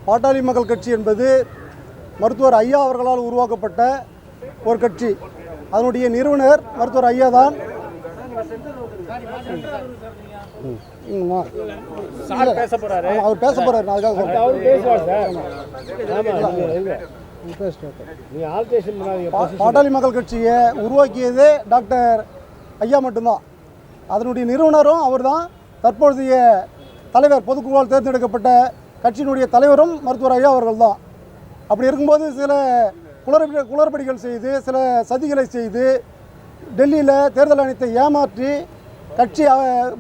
பாட்டாளி மக்கள் கட்சி என்பது மருத்துவர் ஐயா அவர்களால் உருவாக்கப்பட்ட ஒரு கட்சி. அதனுடைய நிறுவனர் மருத்துவர் ஐயா தான். அவர் பேச போறாரு. பாட்டாளி மக்கள் கட்சியை உருவாக்கியதே டாக்டர் ஐயா மட்டும்தான். அதனுடைய நிறுவனரும் அவர் தான். தற்போதைய தலைவர், பொதுக்குழுவால் தேர்ந்தெடுக்கப்பட்ட கட்சியினுடைய தலைவரும் மருத்துவர் ஐயா அவர்கள் தான். அப்படி இருக்கும்போது சில குளறுபடிகள் செய்து, சில சதிகளை செய்து, டெல்லியில் தேர்தல் ஆணையத்தை ஏமாற்றி கட்சி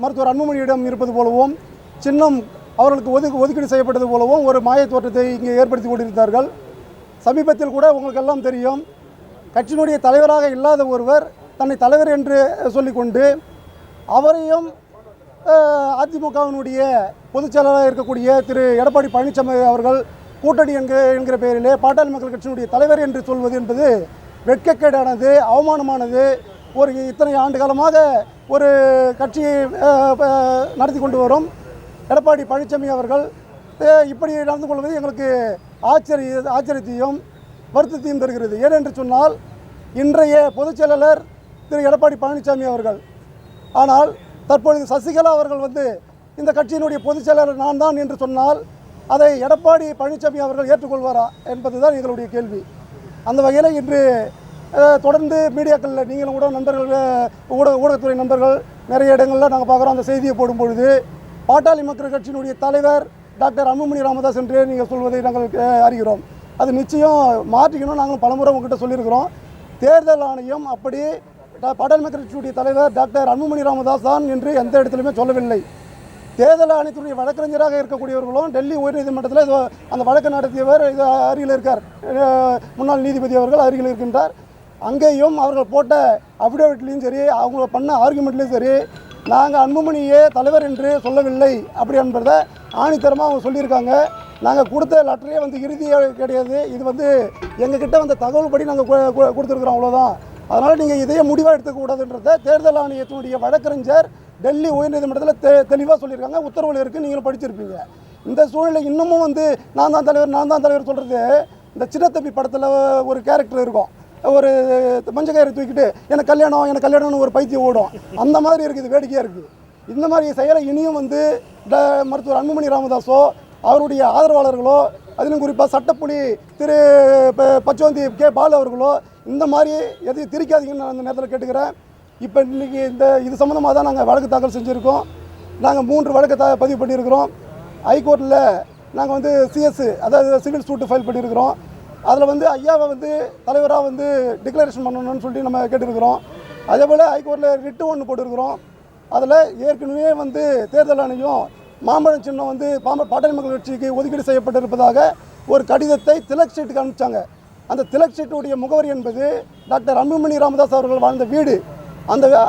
மருத்துவர் அன்புமணியிடம் இருப்பது போலவும், சின்னம் அவர்களுக்கு ஒதுக்கீடு செய்யப்பட்டது போலவும் ஒரு மாய தோற்றத்தை இங்கே ஏற்படுத்தி கொண்டிருந்தார்கள். சமீபத்தில் கூட உங்களுக்கெல்லாம் தெரியும், கட்சியினுடைய தலைவராக இல்லாத ஒருவர் தன்னை தலைவர் என்று சொல்லிக்கொண்டு அவரையும் அதிமுகவினுடைய பொதுச் செயலாளராக இருக்கக்கூடிய திரு எடப்பாடி பழனிசாமி அவர்கள் கூட்டணி என்கிற பெயரிலே பாட்டாளி மக்கள் கட்சியினுடைய தலைவர் என்று சொல்வது என்பது வெட்கக்கேடானது, அவமானமானது. ஒரு இத்தனை ஆண்டு காலமாக ஒரு கட்சியை நடத்தி கொண்டு வரும் எடப்பாடி பழனிசாமி அவர்கள் இப்படி நடந்து கொள்வது எங்களுக்கு ஆச்சரியத்தையும் வருத்தத்தையும் தருகிறது. ஏனென்று சொன்னால், இன்றைய பொதுச் செயலாளர் திரு எடப்பாடி பழனிசாமி அவர்கள், ஆனால் தற்பொழுது சசிகலா அவர்கள் இந்த கட்சியினுடைய பொதுச் செயலாளர் நான் தான் என்று சொன்னால் அதை எடப்பாடி பழனிசாமி அவர்கள் ஏற்றுக்கொள்வாரா என்பதுதான் எங்களுடைய கேள்வி. அந்த வகையில் இன்று தொடர்ந்து மீடியாக்களில் நீங்களும் கூட நண்பர்கள், ஊடகத்துறை நண்பர்கள் நிறைய இடங்களில் நாங்கள் பார்க்குறோம். அந்த செய்தியை போடும் பொழுது பாட்டாளி மக்கள் கட்சியினுடைய தலைவர் டாக்டர் அன்புமணி ராமதாஸ் என்று நீங்கள் சொல்வதை நாங்கள் அறிகிறோம். அது நிச்சயம் மாற்றிக்கணும். நாங்கள் பலமுறை உங்ககிட்ட சொல்லியிருக்கிறோம். தேர்தல் ஆணையம் அப்படி பாட்டாளி மக்கள் கட்சியுடைய தலைவர் டாக்டர் அன்புமணி ராமதாஸ் தான் என்று எந்த இடத்துலையுமே சொல்லவில்லை. தேர்தல் ஆணையத்துடைய வழக்கறிஞராக இருக்கக்கூடியவர்களும் டெல்லி உயர்நீதிமன்றத்தில் அந்த வழக்கு நடத்தியவர் அருகில் இருக்கார். முன்னாள் நீதிபதி அவர்கள் அருகில் இருக்கின்றார். அங்கேயும் அவர்கள் போட்ட அஃபிடேவிட்லேயும் சரி, அவங்க பண்ண ஆர்குமெண்ட்லேயும் சரி, நாங்கள் அன்புமணியே தலைவர் என்று சொல்லவில்லை அப்படி என்பதை ஆணித்தரமாக அவங்க சொல்லியிருக்காங்க. நாங்கள் கொடுத்த லெட்டரே இறுதியாக கிடையாது. இது எங்ககிட்ட வந்த தகவல் படி நாங்கள் கொடுத்துருக்குறோம், அவ்வளோதான். அதனால் நீங்கள் இதையே முடிவாக எடுத்துக்கூடாதுன்றத தேர்தல் ஆணையத்தினுடைய வழக்கறிஞர் டெல்லி உயர்நீதிமன்றத்தில் தெளிவாக சொல்லியிருக்காங்க. உத்தரவுகள் இருக்குது, நீங்களும் படிச்சிருப்பீங்க. இந்த சூழ்நிலை இன்னமும் நான் தான் தலைவர் சொல்கிறது, இந்த சின்னத்தம்பி படத்தில் ஒரு கேரக்டர் இருக்கும், ஒரு மஞ்சக்கயிறு தூக்கிட்டு எனக்கு கல்யாணம்னு ஒரு பைத்தியம் ஓடும். அந்த மாதிரி இருக்குது, வேடிக்கையாக இருக்குது. இந்த மாதிரி செயலை இனியும் மருத்துவர் அன்புமணி ராமதாஸோ அவருடைய ஆதரவாளர்களோ, அதிலும் குறிப்பாக சட்டப்புலி திரு பச்சோந்தி கே பாலு அவர்களோ இந்த மாதிரி எதையும் திரிக்காதீங்கன்னு நான் அந்த நேரத்தில் கேட்டுக்கிறேன். இப்போ இன்றைக்கி இது சம்மந்தமாக தான் நாங்கள் வழக்கு தாக்கல் செஞ்சுருக்கோம். நாங்கள் 3 வழக்கு பதிவு பண்ணியிருக்கிறோம். ஹைகோர்ட்டில் நாங்கள் சிஎஸ், அதாவது சிவில் சூட்டு ஃபைல் பண்ணியிருக்கிறோம். அதில் ஐயாவை தலைவராக டிக்ளரேஷன் பண்ணணும்னு சொல்லி நம்ம கேட்டிருக்கிறோம். அதே போல் ஹைகோர்ட்டில் ரிட்டு ஒன்று போட்டிருக்கிறோம். அதில் ஏற்கனவே தேர்தல் ஆணையம் மாம்பழம் சின்னம் பாட்டாளி மக்கள் கட்சிக்கு ஒதுக்கீடு செய்யப்பட்டிருப்பதாக ஒரு கடிதத்தை திலக் ஸ்ட்ரீட்டுக்கு அனுப்பிச்சாங்க. அந்த திலக் ஸ்ட்ரீட்டுடைய முகவரி என்பது டாக்டர் அன்புமணி ராமதாஸ் அவர்கள் வாழ்ந்த வீடு.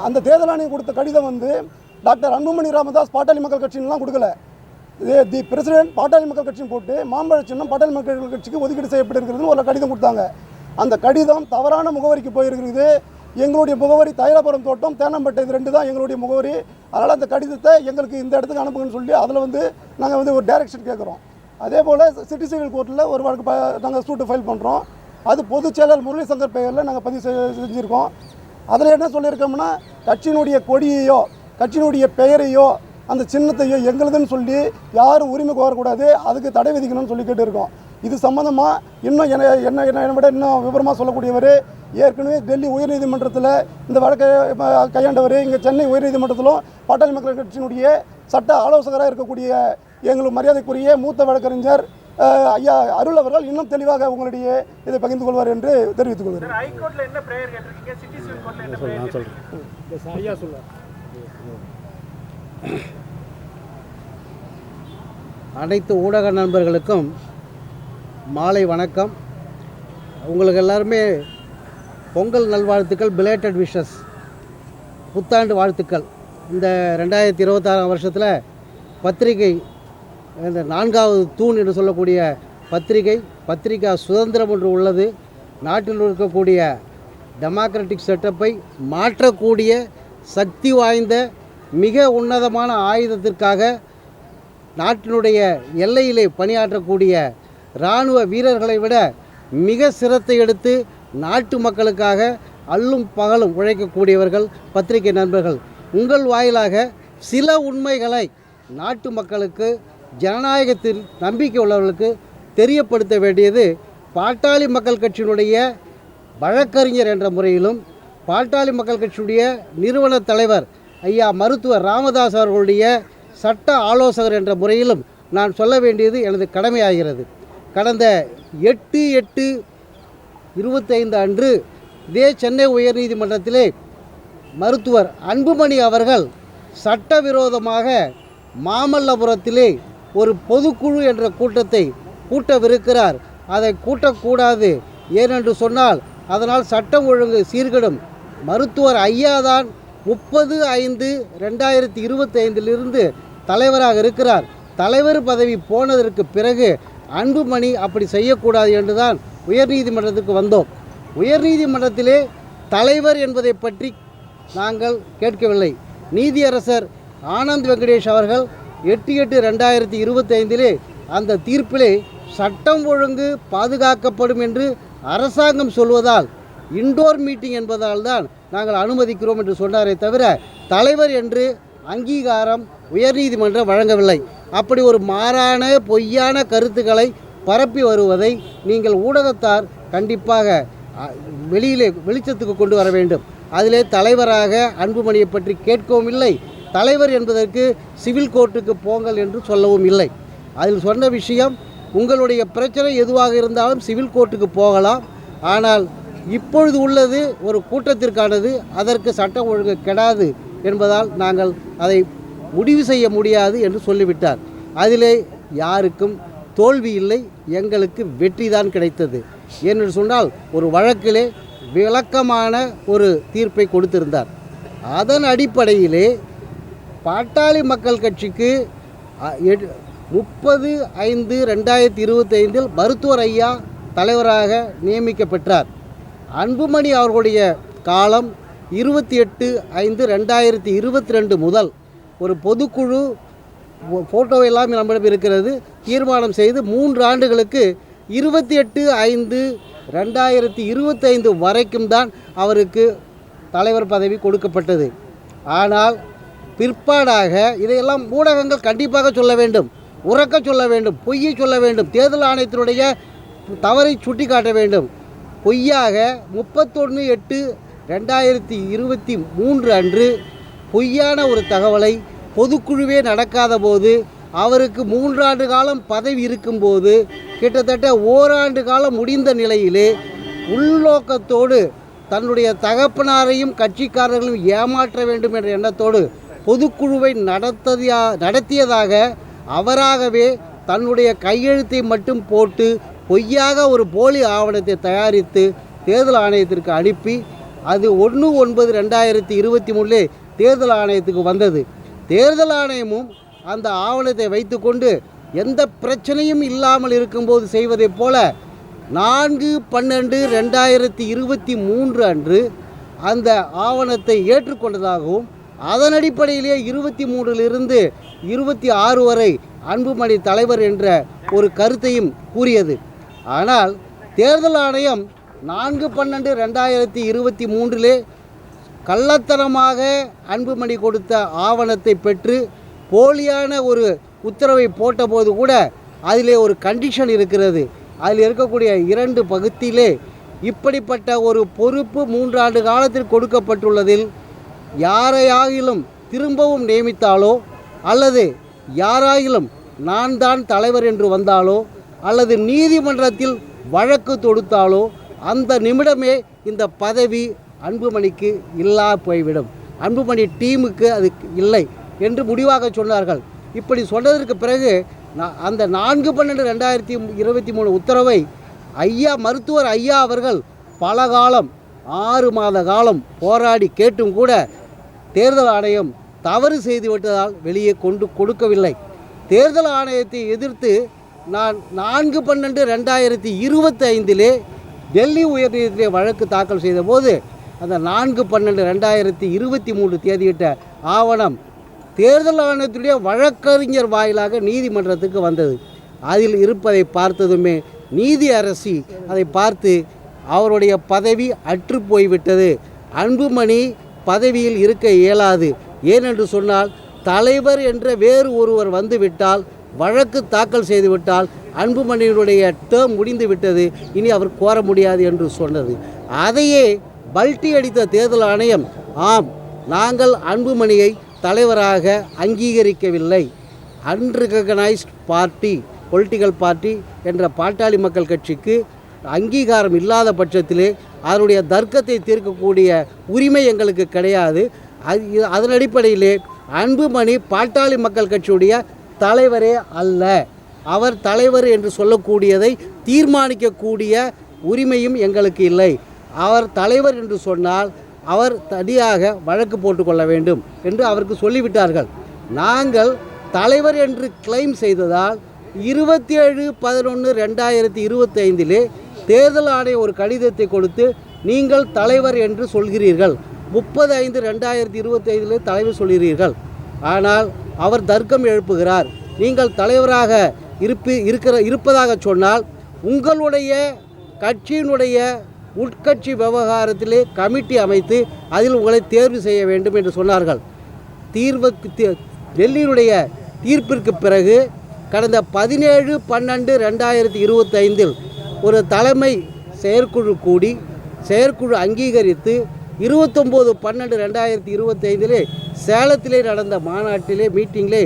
அந்த தேர்தல் ஆணையம் கொடுத்த கடிதம் டாக்டர் அன்புமணி ராமதாஸ் பாட்டாளி மக்கள் கட்சின்லாம் கொடுக்கல. தி பிரசிடென்ட் பாட்டாளி மக்கள் கட்சின்னு போட்டு மாம்பழ சின்னம் பாட்டாளி மக்கள் கட்சிக்கு ஒதுக்கீடு செய்யப்பட்டிருக்கிறதுன்னு ஒரு கடிதம் கொடுத்தாங்க. அந்த கடிதம் தவறான முகவரிக்கு போயிருக்கிறது. எங்களுடைய முகவரி தைலாபுரம் தோட்டம், தேனம்பட்டை, இது 2 தான் எங்களுடைய முகவரி. அதனால் அந்த கடிதத்தை எங்களுக்கு இந்த இடத்துக்கு அனுப்புங்கன்னு சொல்லி அதில் நாங்கள் ஒரு டைரக்ஷன் கேட்குறோம். அதே போல் சிட்டி சிவில் கோர்ட்டில் ஒரு வழக்கு நாங்கள் சூட்டு ஃபைல் பண்ணுறோம். அது பொதுச் செயலர் முரளி சங்கர் பெயரில் நாங்கள் பதிவு செஞ்சுருக்கோம். அதில் என்ன சொல்லியிருக்கோம்னா, கட்சியினுடைய கொடியையோ கட்சியினுடைய பெயரையோ அந்த சின்னத்தையோ எங்களுதுன்னு சொல்லி யாரும் உரிமை கோரக்கூடாது, அதுக்கு தடை விதிக்கணும்னு சொல்லி கேட்டுருக்கோம். இது சம்மந்தமாக இன்னும் என்னை விட இன்னும் விவரமாக சொல்லக்கூடியவர் ஏற்கனவே டெல்லி உயர்நீதிமன்றத்தில் இந்த வழக்கை கையாண்டவர். இங்கே சென்னை உயர்நீதிமன்றத்திலும் பாட்டாளி மக்கள் கட்சியினுடைய சட்ட ஆலோசகராக இருக்கக்கூடிய எங்களுக்கு மரியாதைக்குரிய மூத்த வழக்கறிஞர் ஐயா அருள் அவர்கள் இன்னும் தெளிவாக உங்களுடைய இதை பகிர்ந்து கொள்வார் என்று தெரிவித்துக் கொள்கிறேன். அனைத்து ஊடக நண்பர்களுக்கும் மாலை வணக்கம். உங்களுக்கு எல்லாருமே பொங்கல் நல்வாழ்த்துக்கள், பிலேட்டட் விஷஸ், புத்தாண்டு வாழ்த்துக்கள். இந்த 2026 வருஷத்தில் பத்திரிகை, இந்த 4வது தூண் என்று சொல்லக்கூடிய பத்திரிகா சுதந்திரம் ஒன்று உள்ளது. நாட்டில் இருக்கக்கூடிய டெமோக்ராட்டிக் செட்டப்பை மாற்றக்கூடிய சக்தி வாய்ந்த மிக உன்னதமான ஆயுதத்திற்காக நாட்டினுடைய எல்லையிலே பணியாற்றக்கூடிய இராணுவ வீரர்களை விட மிக சிரத்தை எடுத்து நாட்டு மக்களுக்காக அல்லும் பகலும் உழைக்கக்கூடியவர்கள் பத்திரிகை நண்பர்கள். உங்கள் வாயிலாக சில உண்மைகளை நாட்டு மக்களுக்கு, ஜனநாயகத்தில் நம்பிக்கை உள்ளவர்களுக்கு தெரியப்படுத்த வேண்டியது பாட்டாளி மக்கள் கட்சியினுடைய வழக்கறிஞர் என்ற முறையிலும், பாட்டாளி மக்கள் கட்சியுடைய நிறுவன தலைவர் ஐயா மருத்துவர் ராமதாஸ் அவர்களுடைய சட்ட ஆலோசகர் என்ற முறையிலும் நான் சொல்ல வேண்டியது எனது கடமையாகிறது. கடந்த 8/8/25 அன்று இதே சென்னை உயர்நீதிமன்றத்திலே மருத்துவர் அன்புமணி அவர்கள் சட்டவிரோதமாக மாமல்லபுரத்திலே ஒரு பொதுக்குழு என்ற கூட்டத்தை கூட்டவிருக்கிறார். அதை கூட்டக்கூடாது, ஏனென்று சொன்னால் அதனால் சட்டம் ஒழுங்கு சீர்கெடும். மருத்துவர் ஐயா தான் 30/5/2025 தலைவராக இருக்கிறார். தலைவர் பதவி போனதற்கு பிறகு அன்புமணி அப்படி செய்யக்கூடாது என்று தான் உயர்நீதிமன்றத்துக்கு வந்தோம். உயர்நீதிமன்றத்திலே தலைவர் என்பதை பற்றி நாங்கள் கேட்கவில்லை. நீதியரசர் ஆனந்த் வெங்கடேஷ் அவர்கள் 8/8/2025 அந்த தீர்ப்பிலே சட்டம் ஒழுங்கு பாதுகாக்கப்படும் என்று அரசாங்கம் சொல்வதால் இண்டோர் மீட்டிங் என்பதால் தான் நாங்கள் அனுமதிக்கிறோம் என்று சொன்னாரே தவிர தலைவர் என்று அங்கீகாரம் உயர்நீதிமன்றம் வழங்கவில்லை. அப்படி ஒரு மாறான பொய்யான கருத்துக்களை பரப்பி வருவதை நீங்கள் ஊடகத்தார் கண்டிப்பாக வெளிச்சத்துக்கு கொண்டு வர வேண்டும். அதிலே தலைவராக அன்புமணியை பற்றி கேட்கவும் இல்லை, தலைவர் என்பதற்கு சிவில் கோர்ட்டுக்கு போங்கள் என்று சொல்லவும் இல்லை. அதில் சொன்ன விஷயம், உங்களுடைய பிரச்சனை எதுவாக இருந்தாலும் சிவில் கோர்ட்டுக்கு போகலாம், ஆனால் இப்பொழுது உள்ளது ஒரு கூட்டத்திற்கானது, அதற்கு சட்டம் ஒழுங்கு கெடாது என்பதால் நாங்கள் அதை முடிவு செய்ய முடியாது என்று சொல்லிவிட்டார். அதிலே யாருக்கும் தோல்வி இல்லை, எங்களுக்கு வெற்றி தான் கிடைத்தது. என்று சொன்னால் ஒரு வழக்கிலே விளக்கமான ஒரு தீர்ப்பை கொடுத்திருந்தார். அதன் அடிப்படையிலே பாட்டாளி மக்கள் கட்சிக்கு 30/5/2025 மருத்துவர் ஐயா தலைவராக நியமிக்கப்பெற்றார். அன்புமணி அவர்களுடைய காலம் 28/5/2022 முதல் ஒரு பொதுக்குழு ஃபோட்டோ எல்லாம் நம்மிடம் இருக்கிறது, தீர்மானம் செய்து 3 ஆண்டுகளுக்கு 28/5/2025 வரைக்கும் தான் அவருக்கு தலைவர் பதவி கொடுக்கப்பட்டது. ஆனால் பிற்பாடாக இதையெல்லாம் ஊடகங்கள் கண்டிப்பாக சொல்ல வேண்டும், உறக்க சொல்ல வேண்டும், பொய்யை சொல்ல வேண்டும், தேர்தல் ஆணையத்தினுடைய தவறை சுட்டி காட்ட வேண்டும். பொய்யாக 31/8/2023 அன்று பொய்யான ஒரு தகவலை பொதுக்குழுவே நடக்காத போது, அவருக்கு 3 ஆண்டு காலம் பதவி இருக்கும்போது, கிட்டத்தட்ட ஓராண்டு காலம் முடிந்த நிலையிலே உள்நோக்கத்தோடு தன்னுடைய தகப்பனாரையும் கட்சிக்காரர்களையும் ஏமாற்ற வேண்டும் என்ற எண்ணத்தோடு பொதுக்குழுவை நடத்தியதாக அவராகவே தன்னுடைய கையெழுத்தை மட்டும் போட்டு பொய்யாக ஒரு போலி ஆவணத்தை தயாரித்து தேர்தல் ஆணையத்திற்கு அனுப்பி, அது 1/9/2023 தேர்தல் ஆணையத்துக்கு வந்தது. தேர்தல் ஆணையமும் அந்த ஆவணத்தை வைத்துக்கொண்டு எந்த பிரச்சனையும் இல்லாமல் இருக்கும்போது செய்வதைப் போல 4/12/2023 அன்று அந்த ஆவணத்தை ஏற்றுக்கொண்டதாகவும், அதன் அடிப்படையிலே 23 26 வரை அன்புமணி தலைவர் என்ற ஒரு கருத்தையும் கூறியது. ஆனால் தேர்தல் ஆணையம் 4/12/2023 கள்ளத்தனமாக அன்புமணி கொடுத்த ஆவணத்தை பெற்று போலியான ஒரு உத்தரவை போட்டபோது கூட அதிலே ஒரு கண்டிஷன் இருக்கிறது. அதில் இருக்கக்கூடிய 2 பகுதியிலே இப்படிப்பட்ட ஒரு பொறுப்பு 3 ஆண்டு காலத்தில் கொடுக்கப்பட்டுள்ளதில் யாரையாகிலும் திரும்பவும் நியமித்தாலோ, அல்லது யாராயிலும் நான் தான் தலைவர் என்று வந்தாலோ, அல்லது நீதிமன்றத்தில் வழக்கு தொடுத்தாலோ, அந்த நிமிடமே இந்த பதவி அன்புமணிக்கு இல்லா போய்விடும், அன்புமணி டீமுக்கு அது இல்லை என்று முடிவாக சொன்னார்கள். இப்படி சொன்னதற்கு பிறகு அந்த 4/12/2023 உத்தரவை மருத்துவர் ஐயா அவர்கள் பல காலம் 6 மாத காலம் போராடி கேட்டும் கூட தேர்தல் ஆணையம் தவறு செய்துவிட்டதால் வெளியே கொடுக்கவில்லை. தேர்தல் ஆணையத்தை எதிர்த்து நான் 4/12/2025 டெல்லி உயர்நீதிமன்றத்திலே வழக்கு தாக்கல் செய்த போது அந்த 4/12/2023 தேதியிட்ட ஆவணம் தேர்தல் ஆணையத்துடைய வழக்கறிஞர் வாயிலாக நீதிமன்றத்துக்கு வந்தது. அதில் இருப்பதை பார்த்ததுமே நீதி அரசி அதை பார்த்து அவருடைய பதவி அற்று போய்விட்டது, அன்புமணி பதவியில் இருக்க இயலாது, ஏனென்று சொன்னால் தலைவர் என்ற வேறு ஒருவர் வந்துவிட்டால், வழக்கு தாக்கல் செய்துவிட்டால் அன்புமணியினுடைய டேர்ம் முடிந்து விட்டது, இனி அவர் கோர முடியாது என்று சொன்னது. அதையே பல்ட்டி அடித்த தேர்தல் ஆணையம், ஆம் நாங்கள் அன்புமணியை தலைவராக அங்கீகரிக்கவில்லை, அன்ரிகக்னைஸ்ட் பார்ட்டி பொலிட்டிக்கல் பார்ட்டி என்ற பாட்டாளி மக்கள் கட்சிக்கு அங்கீகாரம் இல்லாத பட்சத்திலே அதனுடைய தர்க்கத்தை தீர்க்கக்கூடிய உரிமை எங்களுக்கு கிடையாது. அதன் அடிப்படையிலே அன்புமணி பாட்டாளி மக்கள் கட்சியுடைய தலைவரே அல்ல, அவர் தலைவர் என்று சொல்லக்கூடியதை தீர்மானிக்கக்கூடிய உரிமையும் எங்களுக்கு இல்லை. அவர் தலைவர் என்று சொன்னால் அவர் தனியாக வழக்கு போட்டுக்கொள்ள வேண்டும் என்று அவருக்கு சொல்லிவிட்டார்கள். நாங்கள் தலைவர் என்று கிளைம் செய்ததால் 27/11/2025 தேர்தல் ஆணையம் ஒரு கடிதத்தை கொடுத்து நீங்கள் தலைவர் என்று சொல்கிறீர்கள், 30/5/2025 தலைவர் சொல்கிறீர்கள், ஆனால் அவர் தர்க்கம் எழுப்புகிறார், நீங்கள் தலைவராக இருப்பதாக சொன்னால் உங்களுடைய கட்சியினுடைய உட்கட்சி விவகாரத்திலே கமிட்டி அமைத்து அதில் உங்களை தேர்வு செய்ய வேண்டும் என்று சொன்னார்கள். டெல்லியினுடைய தீர்ப்பிற்கு பிறகு கடந்த 17/12/2025 ஒரு தலைமை செயற்குழு கூடி செயற்குழு அங்கீகரித்து 29/12/2025 சேலத்திலே நடந்த மாநாட்டிலே மீட்டிங்கிலே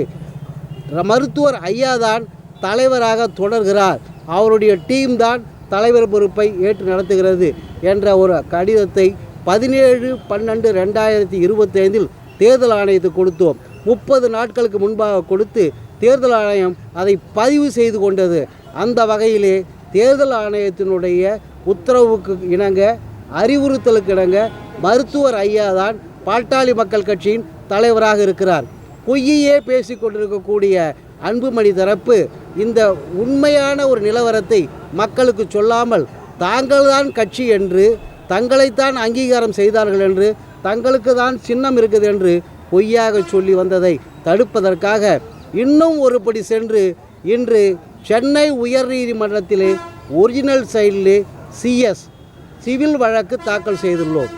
மருத்துவர் ஐயா தான் தலைவராக தொடர்கிறார், அவருடைய டீம் தான் தலைவர் பொறுப்பை ஏற்று நடத்துகிறது என்ற ஒரு கடிதத்தை 17/12/2025 தேர்தல் ஆணையத்துக்கு கொடுத்தோம். 30 நாட்களுக்கு முன்பாக கொடுத்து தேர்தல் ஆணையம் அதை பதிவு செய்து கொண்டது. அந்த வகையிலே தேர்தல் ஆணையத்தினுடைய உத்தரவுக்கு இணங்க, அறிவுறுத்தலுக்கு இணங்க மருத்துவர் ஐயா தான் பாட்டாளி மக்கள் கட்சியின் தலைவராக இருக்கிறார். பொய்யே பேசி கொண்டிருக்கக்கூடிய அன்புமணி தரப்பு இந்த உண்மையான ஒரு நிலவரத்தை மக்களுக்கு சொல்லாமல் தாங்கள்தான் கட்சி என்று, தங்களைத்தான் அங்கீகாரம் செய்தார்கள் என்று, தங்களுக்கு தான் சின்னம் இருக்குது என்று பொய்யாக சொல்லி வந்ததை தடுப்பதற்காக இன்னும் ஒருபடி சென்று இன்று சென்னை உயர்நீதிமன்றத்திலே ஒரிஜினல் சைடிலே சிஎஸ் சிவில் வழக்கு தாக்கல் செய்துள்ளோம்.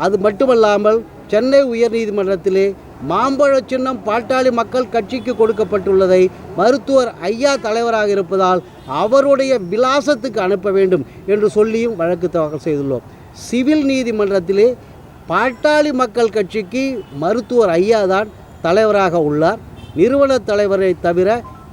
அது மட்டுமல்லாமல் சென்னை உயர்நீதிமன்றத்திலே மாம்பழ சின்னம் பாட்டாளி மக்கள் கட்சிக்கு கொடுக்கப்பட்டுள்ளதை மருத்துவர் ஐயா தலைவராக இருப்பதால் அவருடைய விலாசத்துக்கு அனுப்ப வேண்டும் என்று சொல்லியும் வழக்கு தாக்கல் செய்துள்ளோம். சிவில் நீதிமன்றத்திலே பாட்டாளி மக்கள் கட்சிக்கு மருத்துவர் ஐயா தான் தலைவராக உள்ளார், நிறுவன தலைவரை தவிர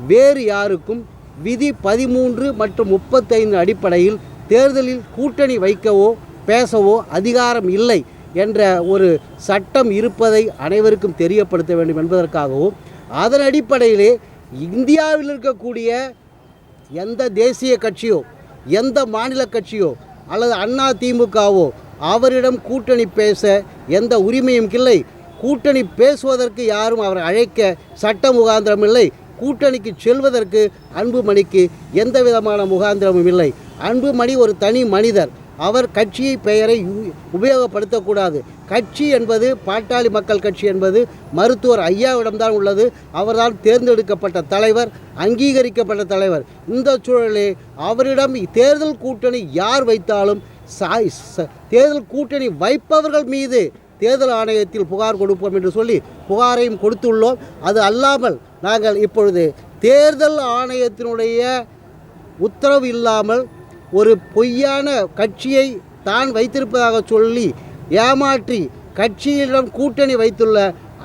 வேறு யாருக்கும் விதி 13 மற்றும் 35 அடிப்படையில் தேர்தலில் கூட்டணி வைக்கவோ பேசவோ அதிகாரம் இல்லை என்ற ஒரு சட்டம் இருப்பதை அனைவருக்கும் தெரியப்படுத்த வேண்டும் என்பதற்காகவும், அதன் அடிப்படையிலே இந்தியாவில் இருக்கக்கூடிய எந்த தேசிய கட்சியோ எந்த மாநில கட்சியோ அல்லது அண்ணா திமுகவோ அவரிடம் கூட்டணி பேச எந்த உரிமையும் இல்லை, கூட்டணி பேசுவதற்கு யாரும் அவரை அழைக்க சட்ட முகாந்திரம் இல்லை, கூட்டணிக்கு செல்வதற்கு அன்புமணிக்கு எந்த விதமான முகாந்திரமும் இல்லை. அன்புமணி ஒரு தனி மனிதர், அவர் கட்சியை பெயரை உபயோகப்படுத்தக்கூடாது. கட்சி என்பது பாட்டாளி மக்கள் கட்சி என்பது மருத்துவர் ஐயாவிடம்தான் உள்ளது, அவர்தான் தேர்ந்தெடுக்கப்பட்ட தலைவர், அங்கீகரிக்கப்பட்ட தலைவர். இந்த சூழலிலே அவரிடம் தேர்தல் கூட்டணி யார் வைத்தாலும் தேர்தல் கூட்டணி வைப்பவர்கள் மீது தேர்தல் ஆணையத்தில் புகார் கொடுப்போம் என்று சொல்லி புகாரையும் கொடுத்துள்ளோம். அது அல்லாமல் நாங்கள் இப்பொழுது தேர்தல் ஆணையத்தினுடைய உத்தரவு இல்லாமல் ஒரு பொய்யான கட்சியை தான் வைத்திருப்பதாக சொல்லி ஏமாற்றி கட்சியிடம் கூட்டணி வைத்துள்ள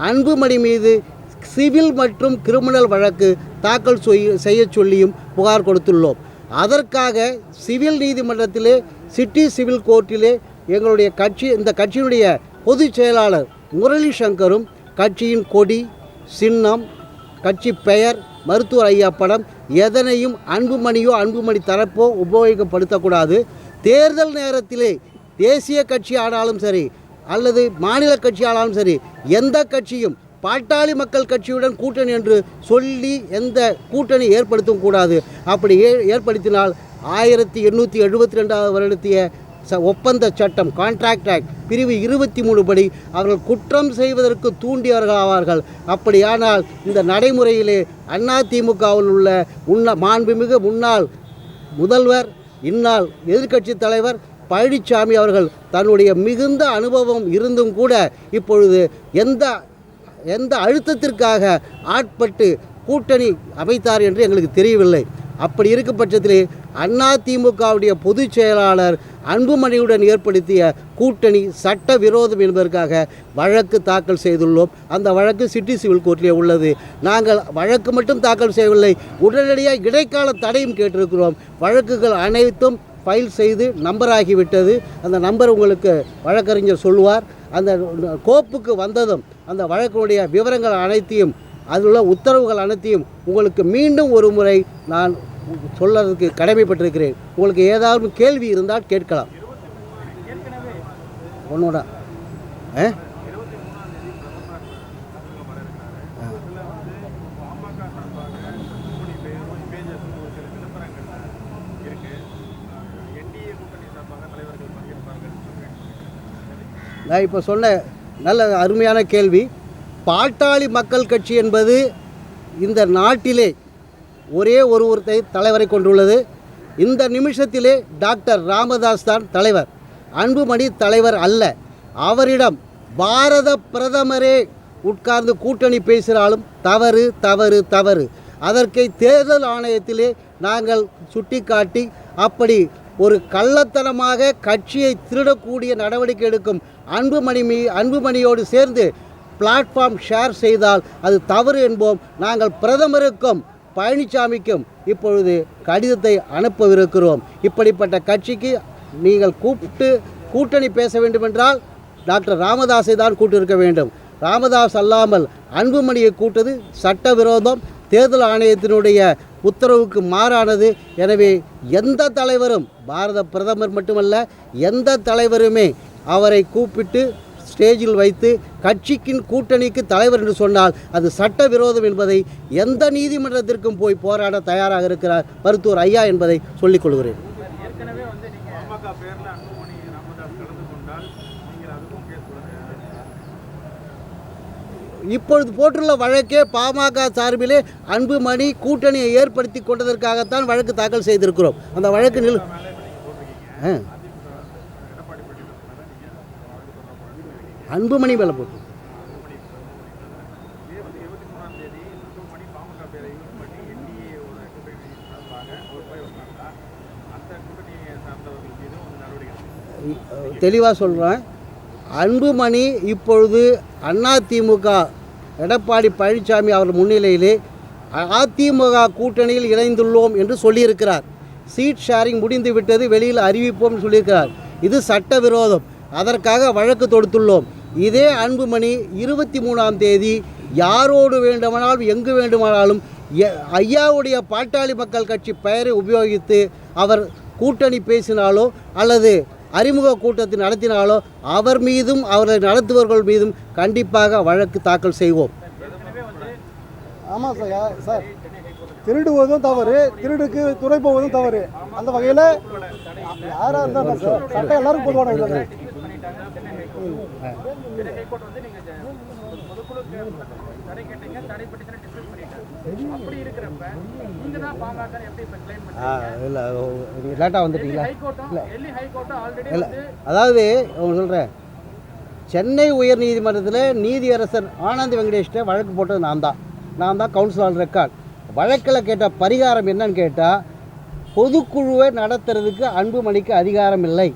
அன்புமணி மீது சிவில் மற்றும் கிரிமினல் வழக்கு தாக்கல் செய்ய சொல்லியும் புகார் கொடுத்துள்ளோம். அதற்காக சிவில் நீதிமன்றத்திலே சிட்டி சிவில் கோர்ட்டிலே எங்களுடைய இந்த கட்சியினுடைய பொதுச் செயலாளர் முரளி சங்கரும் கட்சியின் கொடி, சின்னம், கட்சி பெயர், மருத்துவர் ஐயா படம் எதனையும் அன்புமணியோ அன்புமணி தரப்போ உபயோகப்படுத்தக்கூடாது. தேர்தல் நேரத்திலே தேசிய கட்சி ஆனாலும் சரி அல்லது மாநில கட்சி ஆனாலும் சரி எந்த கட்சியும் பாட்டாளி மக்கள் கட்சியுடன் கூட்டணி என்று சொல்லி எந்த கூட்டணி ஏற்படுத்தவும் கூடாது. அப்படி ஏற்படுத்தினால் 1872 வருடத்திய ஒப்பந்த சட்டம் கான்ட்ராக்ட் ஆக்ட் பிரிவு 23 படி அவர்கள் குற்றம் செய்வதற்கு தூண்டியவர்கள் ஆவார்கள். அப்படியானால் இந்த நடைமுறையிலே அதிமுகவில் உள்ள மாண்புமிகு முன்னாள் முதல்வர் இந்நாள் எதிர்க்கட்சி தலைவர் பழனிசாமி அவர்கள் தன்னுடைய மிகுந்த அனுபவம் இருந்தும் கூட இப்பொழுது எந்த அழுத்தத்திற்காக ஆட்பட்டு கூட்டணி அமைத்தார் என்று எங்களுக்கு தெரியவில்லை. அப்படி இருக்கும் பட்சத்திலே அதிமுகவுடைய பொதுச் செயலாளர் அன்புமணியுடன் ஏற்படுத்திய கூட்டணி சட்ட விரோதம் என்பதற்காக வழக்கு தாக்கல் செய்துள்ளோம். அந்த வழக்கு சிட்டி சிவில் கோர்ட்டிலே உள்ளது. நாங்கள் வழக்கு மட்டும் தாக்கல் செய்யவில்லை, உடனடியாக இடைக்கால தடையும் கேட்டிருக்கிறோம். வழக்குகள் அனைத்தும் ஃபைல் செய்து நம்பராகிவிட்டது. அந்த நம்பர் உங்களுக்கு வழக்கறிஞர் சொல்லுவார். அந்த கோப்புக்கு வந்ததும் அந்த வழக்கினுடைய விவரங்கள் அனைத்தையும் அதில் உள்ள உத்தரவுகள் அனைத்தையும் உங்களுக்கு மீண்டும் ஒரு முறை நான் சொல்றதுக்கு கடமைப்பட்டிருக்கிறேன். உங்களுக்கு ஏதாவது கேள்வி இருந்தால் கேட்கலாம். ஒன்னோட நான் இப்போ சொன்ன நல்ல அருமையான கேள்வி. பாட்டாளி மக்கள் கட்சி என்பது இந்த நாட்டிலே ஒரே ஒருவரை தலைவரை கொண்டுள்ளது. இந்த நிமிஷத்திலே டாக்டர் ராமதாஸ் தான் தலைவர், அன்புமணி தலைவர் அல்ல. அவரிடம் பாரத பிரதமரே உட்கார்ந்து கூட்டணி பேசினாலும் தவறு தவறு தவறு. அதற்கை தேர்தல் ஆணையத்திலே நாங்கள் சுட்டிக்காட்டி அப்படி ஒரு கள்ளத்தனமாக கட்சியை திருடக்கூடிய நடவடிக்கை எடுக்கும் அன்புமணியோடு சேர்ந்து பிளாட்ஃபார்ம் ஷேர் செய்தால் அது தவறு என்போம். நாங்கள் பிரதமருக்கும் பழனிசாமிக்கும் இப்பொழுது கடிதத்தை அனுப்பவிருக்கிறோம். இப்படிப்பட்ட கட்சிக்கு நீங்கள் கூட்டணி பேச வேண்டுமென்றால் டாக்டர் ராமதாஸை தான் கூட்டிருக்க வேண்டும். ராமதாஸ் அல்லாமல் அன்புமணியை கூட்டது சட்டவிரோதம், தேர்தல் ஆணையத்தினுடைய உத்தரவுக்கு மாறானது. எனவே எந்த தலைவரும், பாரத பிரதமர் மட்டுமல்ல எந்த தலைவருமே அவரை கூப்பிட்டு ஸ்டேஜில் வைத்து கட்சிக்கின் கூட்டணிக்கு தலைவர் என்று சொன்னால் அது சட்டவிரோதம் என்பதை எந்த நீதிமன்றத்திற்கும் போய் போராட தயாராக இருக்கிறார் மருத்துவர் ஐயா என்பதை சொல்லிக் கொள்கிறேன். இப்பொழுது போட்டுள்ள வழக்கே பாமக சார்பிலே அன்புமணி கூட்டணியை ஏற்படுத்தி கொண்டதற்காகத்தான் வழக்கு தாக்கல் செய்திருக்கிறோம். அந்த வழக்கு அன்புமணி மேலே போட்டு தெளிவாக சொல்கிறேன். அன்புமணி இப்பொழுது அதிமுக எடப்பாடி பழனிசாமி அவர் முன்னிலையிலே அதிமுக கூட்டணியில் இணைந்துள்ளோம் என்று சொல்லியிருக்கிறார். சீட் ஷேரிங் முடிந்து விட்டது, வெளியில் அறிவிப்போம் சொல்லியிருக்கிறார். இது சட்டவிரோதம். அதற்காக வழக்கு தொடுத்துள்ளோம். இதே அன்புமணி 23ஆம் தேதி யாரோடு வேண்டுமானாலும் எங்கு வேண்டுமானாலும் ஐயாவுடைய பாட்டாளி மக்கள் கட்சி பெயரை உபயோகித்து அவர் கூட்டணி பேசினாலோ அல்லது அறிமுக கூட்டத்தை நடத்தினாலோ அவர் மீதும் அவரை நடத்துபவர்கள் மீதும் கண்டிப்பாக வழக்கு தாக்கல் செய்வோம். ஆமாம் சார், திருடுவதும் தவறு, திருடுக்கு துறை போவதும் தவறு. அந்த வகையில் யாராக இருந்தால் சார் சட்டம் எல்லாரும் பொதுவான இல்லை. இல்லை லேட்டாக வந்துட்டீங்களா? இல்லை அதாவது சொல்கிறேன், சென்னை உயர்நீதிமன்றத்தில் நீதியரசர் ஆனந்த் வெங்கடேஷ்ட வழக்கு போட்டது நான் தான் கவுன்சில் ஆன் ரெக்கார்ட். வழக்கில் கேட்ட பரிகாரம் என்னன்னு கேட்டால், பொதுக்குழுவை நடத்துறதுக்கு அன்புமணிக்கு அதிகாரம் இல்லை.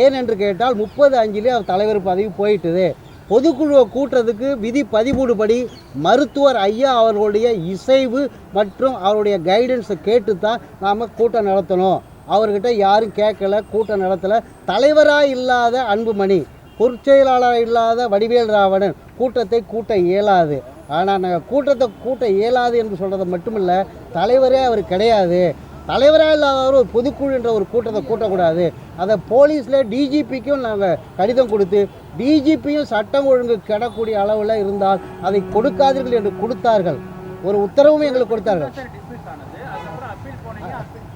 ஏனென்று கேட்டால் 30/5 அவர் தலைவர் பதவி போயிட்டுது. பொதுக்குழுவை கூட்டுறதுக்கு விதி 13 படி மருத்துவர் ஐயா அவர்களுடைய இசைவு மற்றும் அவருடைய கைடன்ஸை கேட்டு தான் நாம் கூட்டம் நடத்தணும். அவர்கிட்ட யாரும் கேட்கல, கூட்டம் நடத்தலை. தலைவராக இல்லாத அன்புமணி, பொருட்செயலாளராக இல்லாத வடிவேல் ராவணன் கூட்டத்தை கூட்ட இயலாது. ஆனால் நாங்கள் கூட்டத்தை கூட்ட இயலாது என்று சொல்கிறது மட்டுமில்லை, தலைவரே அவர் கிடையாது. தலைவராக இல்லாதவர் ஒரு பொதுக்குழு என்ற ஒரு கூட்டத்தை கூட்டக்கூடாது. அதை போலீஸில் டிஜிபிக்கும் நாங்கள் கடிதம் கொடுத்து, டிஜிபியும் சட்டம் ஒழுங்கு கிடக்கூடிய அளவில் இருந்தால் அதை கொடுக்காதீர்கள் என்று கொடுத்தார்கள். ஒரு உத்தரவும் எங்களுக்கு கொடுத்தார்கள்.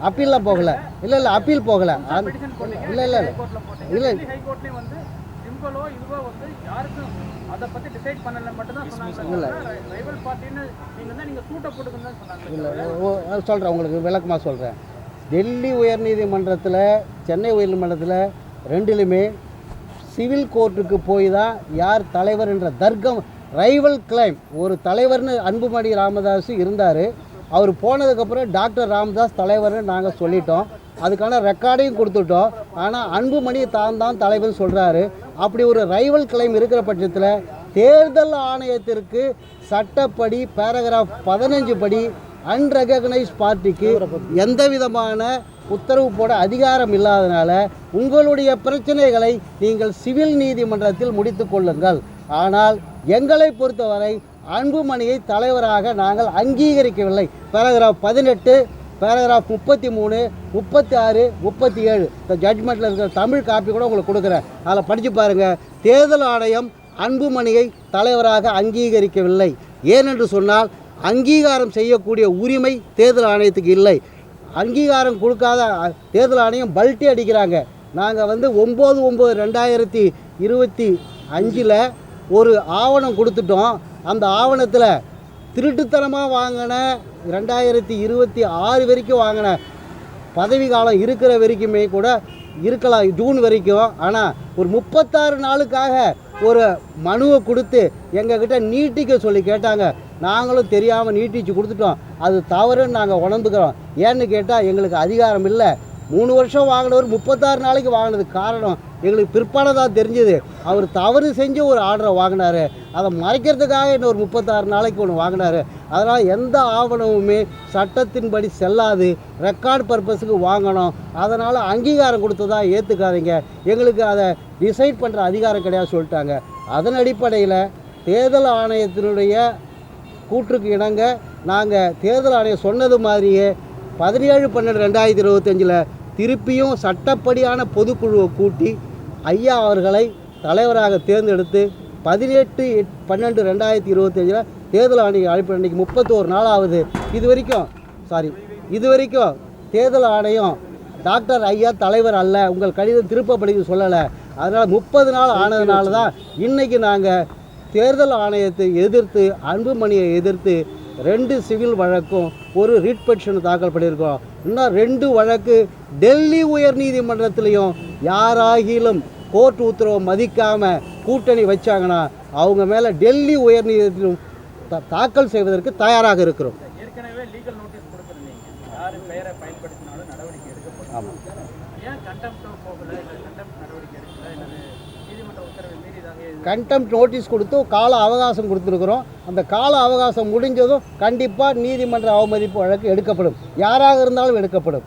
அப்பீல்லாம் போகலை. இல்லை இல்லை, அப்பீல் போகலை. பெட்டிஷன் போட்டீங்க, இல்லை இல்லை ஹைகோர்ட்ல போட்டீங்க. இல்லை. டெல்லி ஹைகோர்ட்லயும் வந்து சிம்பிளோ இதுவோ வந்து யாருக்கும் அதை பத்தி டிசைட் பண்ணல மட்டும் தான் சொன்னாங்க. ரைவல் பார்ட்டின்னு நீங்க சூட்டை போட்டுக்கன்னு தான் சொன்னாங்க. இல்லை சொல்கிறேன், உங்களுக்கு விளக்கமாக சொல்கிறேன். டெல்லி உயர்நீதிமன்றத்தில், சென்னை உயர்நீதிமன்றத்தில் ரெண்டுலையுமே சிவில் கோர்ட்டுக்கு போய் தான் யார் தலைவர் என்ற தர்க்கம், ரைவல் கிளைம். ஒரு தலைவர்னு அன்புமணி ராமதாஸ் இருந்தார். அவர் போனதுக்கப்புறம் டாக்டர் ராமதாஸ் தலைவர்னு நாங்கள் சொல்லிட்டோம். அதுக்கான ரெக்கார்டையும் கொடுத்துட்டோம். ஆனால் அன்புமணி தான் தலைவர்னு சொல்கிறாரு. அப்படி ஒரு ரைவல் கிளைம் இருக்கிற பட்சத்தில் தேர்தல் ஆணையத்திற்கு சட்டப்படி பேராகிராஃப் 15 படி அன்ரெகனைஸ்ட் பார்ட்டிக்கு எந்த விதமான உத்தரவு போட அதிகாரம் இல்லாதனால உங்களுடைய பிரச்சனைகளை நீங்கள் சிவில் நீதிமன்றத்தில் முடித்து கொள்ளுங்கள். ஆனால் எங்களை பொறுத்தவரை அன்புமணியை தலைவராக நாங்கள் அங்கீகரிக்கவில்லை. பேராகிராஃப் 18, பேராகிராஃப் 33, 36, 37 இந்த ஜட்மெண்ட்டில் இருக்கிற தமிழ் காப்பி கூட உங்களுக்கு கொடுக்குறேன். அதில் படித்து பாருங்கள். தேர்தல் ஆணையம் அன்புமணியை தலைவராக அங்கீகரிக்கவில்லை. ஏனென்று சொன்னால் அங்கீகாரம் செய்யக்கூடிய உரிமை தேர்தல் ஆணையத்துக்கு இல்லை. அங்கீகாரம் கொடுக்காத தேர்தல் ஆணையம் பல்ட்டி அடிக்கிறாங்க. நாங்கள் வந்து 9/9/2025 ஒரு ஆவணம் கொடுத்துட்டோம். அந்த ஆவணத்தில் திருட்டுத்தனமாக வாங்கின 2026 வரைக்கும் வாங்கின பதவி காலம் இருக்கிற வரைக்குமே கூட இருக்கலாம், ஜூன் வரைக்கும். ஆனால் ஒரு 36 நாளுக்காக ஒரு மனுவை கொடுத்து எங்ககிட்ட நீட்டிக்க சொல்லி கேட்டாங்க. நாங்களும் தெரியாமல் நீட்டிச்சு கொடுத்துட்டோம். அது தவறுன்னு நாங்கள் உணர்ந்துக்கிறோம். ஏன்னு கேட்டால் எங்களுக்கு அதிகாரம் இல்லை. 3 வருஷம் வாங்கினவர் 36 நாளைக்கு வாங்கினதுக்கு காரணம் எங்களுக்கு பிற்பாடு தான் தெரிஞ்சது. அவர் தவறு செஞ்சு ஒரு ஆர்டரை வாங்கினார். அதை மறைக்கிறதுக்காக இன்னொரு 36 நாளைக்கு ஒன்று வாங்கினார். அதனால் எந்த ஆவணமுமே சட்டத்தின்படி செல்லாது, ரெக்கார்டு பர்பஸுக்கு வாங்கணும். அதனால் அங்கீகாரம் கொடுத்ததாக ஏற்றுக்காதீங்க, எங்களுக்கு அதை டிசைட் பண்ணுற அதிகாரம் கிடையாது சொல்லிட்டாங்க. அதன் அடிப்படையில் தேர்தல் ஆணையத்தினுடைய கூற்றுக்கு இணங்க நாங்கள் தேர்தல் ஆணையம் சொன்னது மாதிரியே 17/12/2025 திருப்பியும் சட்டப்படியான பொதுக்குழுவை கூட்டி ஐயா அவர்களை தலைவராக தேர்ந்தெடுத்து 18/12/2025 தேர்தல் ஆணையம் அழைப்பு. அன்றைக்கி 31 நாள் ஆகுது. இது வரைக்கும் தேர்தல் ஆணையம் டாக்டர் ஐயா தலைவர் அல்ல, உங்கள் கடிதம் திருப்பப்படின்னு சொல்லலை. அதனால் 30 நாள் ஆனதுனால தான் இன்றைக்கி நாங்கள் தேர்தல் ஆணையத்தை எதிர்த்து, அன்புமணியை எதிர்த்து 2 சிவில் வழக்கும் ஒரு ரிட் பெட்டிஷன் தாக்கல் பண்ணியிருக்கோம். இன்னும் 2 வழக்கு டெல்லி உயர் நீதிமன்றத்திலையும் யாராகிலும் கோர்ட் உத்தரவை மதிக்காமல் கூட்டணி வச்சாங்கன்னா அவங்க மேலே டெல்லி உயர் நீதிமன்றத்திலும் தாக்கல் செய்வதற்கு தயாராக இருக்கிறோம். ஏற்கனவே லீகல் நோட்டீஸ் கொடுத்துருந்தீங்க, யார் பெயரை பயன்படுத்தினாலும் நடவடிக்கை எடுக்கப்படும். ஆமாம். ஏன் கண்டெம்ட் போகல, இல்லை கண்டெம்ட் நடவடிக்கை எடுக்கல, இல்லை நீதிமன்ற உத்தரவை மீறிதாங்க? கண்டெம்ட் நோட்டீஸ் கொடுத்து கால அவகாசம் கொடுத்துருக்குறோம். அந்த கால அவகாசம் முடிஞ்சதும் கண்டிப்பாக நீதிமன்ற அவமதிப்பு வழக்கு எடுக்கப்படும். யாராக இருந்தாலும் எடுக்கப்படும்.